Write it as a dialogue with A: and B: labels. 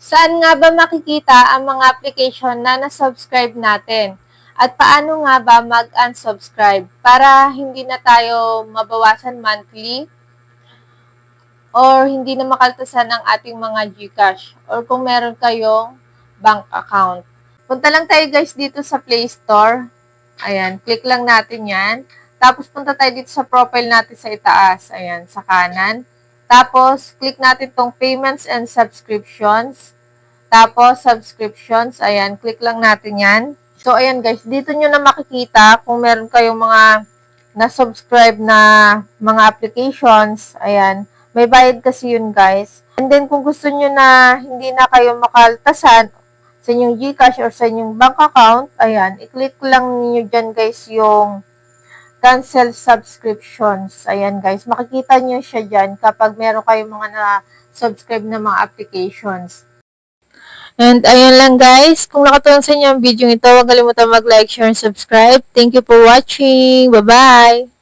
A: Saan nga ba makikita ang mga application na nasubscribe natin? At paano nga ba mag-unsubscribe para hindi na tayo mabawasan monthly or hindi na makaltasan ang ating mga GCash or kung meron kayong bank account. Punta lang tayo guys dito sa Play Store. Ayan, click lang natin yan. Tapos punta tayo dito sa profile natin sa itaas. Ayan, sa kanan. Tapos, click natin tong Payments and Subscriptions. Tapos, Subscriptions. Ayan, click lang natin yan. So, ayan guys, dito nyo na makikita kung meron kayong mga na-subscribe na mga applications. Ayan, may bayad kasi yun guys. And then, kung gusto nyo na hindi na kayo makaltasan sa inyong GCash or sa inyong bank account, ayan, i-click lang niyo dyan guys yung cancel subscriptions. Ayan guys, makikita nyo siya dyan kapag meron kayong mga na-subscribe na mga applications. And ayun lang guys, kung nakatulong sa inyo ang video ito, huwag kalimutan mag-like, share, and subscribe. Thank you for watching. Bye-bye!